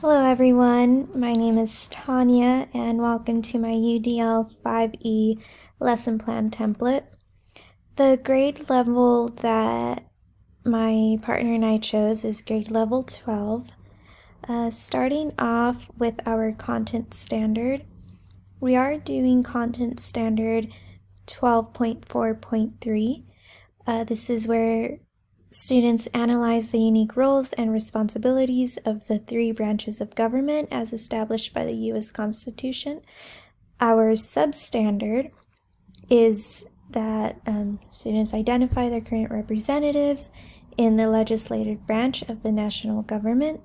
Hello everyone, my name is Tanya and welcome to my UDL 5E lesson plan template. The grade level that my partner and I chose is grade level 12. Starting off with our content standard, we are doing content standard 12.4.3. This is where students analyze the unique roles and responsibilities of the three branches of government as established by the U.S. Constitution. Our substandard is that students identify their current representatives in the legislative branch of the national government.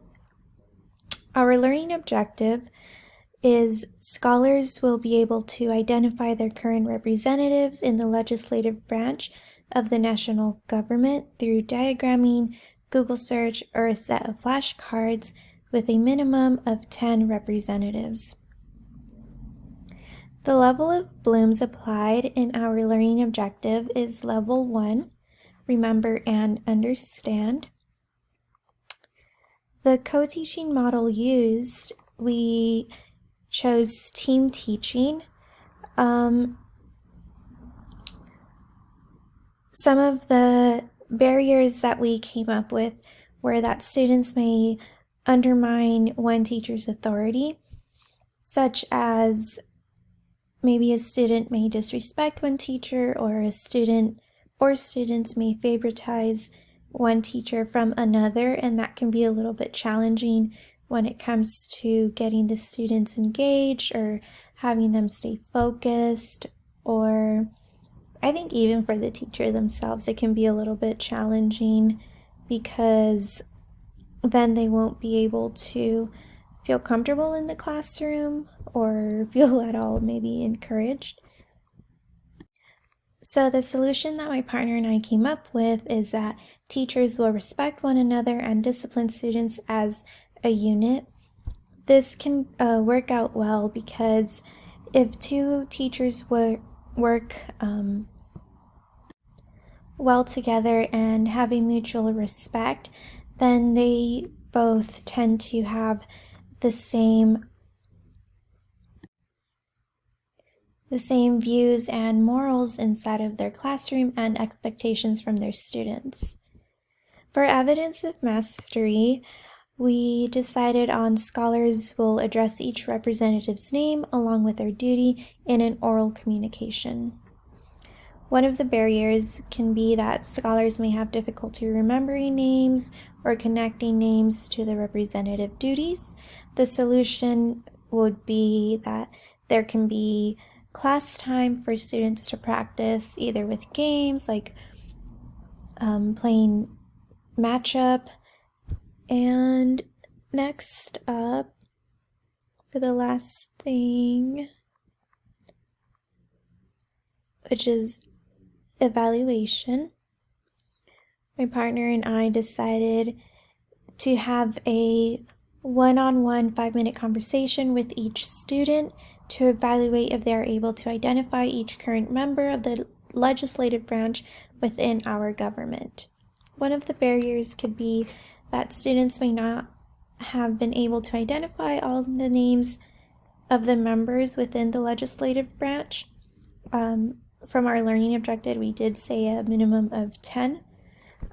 Our learning objective is scholars will be able to identify their current representatives in the legislative branch of the national government through diagramming, Google search, or a set of flashcards with a minimum of 10 representatives. The level of blooms applied in our learning objective is level 1, remember and understand. The co-teaching model used, we chose team teaching. Some of the barriers that we came up with were that students may undermine one teacher's authority, such as maybe a student may disrespect one teacher, or a student or students may favoritize one teacher from another, and that can be a little bit challenging when it comes to getting the students engaged or having them stay focused, or I think even for the teacher themselves, it can be a little bit challenging because then they won't be able to feel comfortable in the classroom or feel at all maybe encouraged. So the solution that my partner and I came up with is that teachers will respect one another and discipline students as a unit. This can work out well because if two teachers work well together and have a mutual respect, then they both tend to have the same views and morals inside of their classroom and expectations from their students. For evidence of mastery, we decided on scholars will address each representative's name along with their duty in an oral communication. One of the barriers can be that scholars may have difficulty remembering names or connecting names to the representative duties. The solution would be that there can be class time for students to practice either with games like playing matchup. And next up, for the last thing, which is evaluation, my partner and I decided to have a one-on-one 5-minute conversation with each student to evaluate if they are able to identify each current member of the legislative branch within our government. One of the barriers could be that students may not have been able to identify all the names of the members within the legislative branch. From our learning objective, we did say a minimum of 10.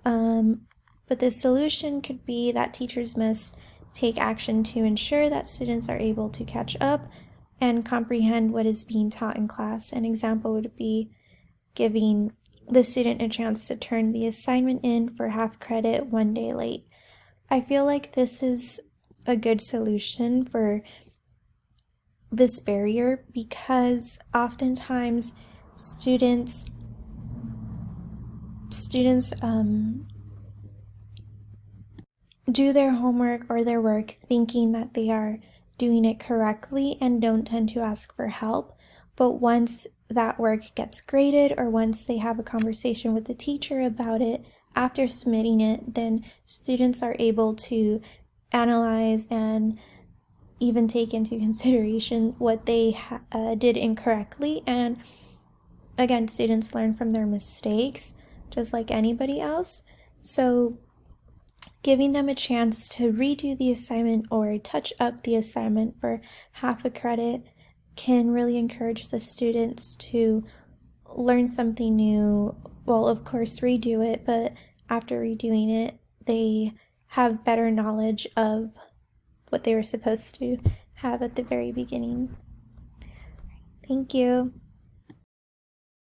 But the solution could be that teachers must take action to ensure that students are able to catch up and comprehend what is being taught in class. An example would be giving the student a chance to turn the assignment in for half credit one day late. I feel like this is a good solution for this barrier because oftentimes students do their homework or their work thinking that they are doing it correctly and don't tend to ask for help. But once that work gets graded or once they have a conversation with the teacher about it after submitting it, then students are able to analyze and even take into consideration what they did incorrectly. And again, students learn from their mistakes just like anybody else. So giving them a chance to redo the assignment or touch up the assignment for half a credit can really encourage the students to learn something new. Well, of course, redo it, but after redoing it, they have better knowledge of what they were supposed to have at the very beginning. Thank you.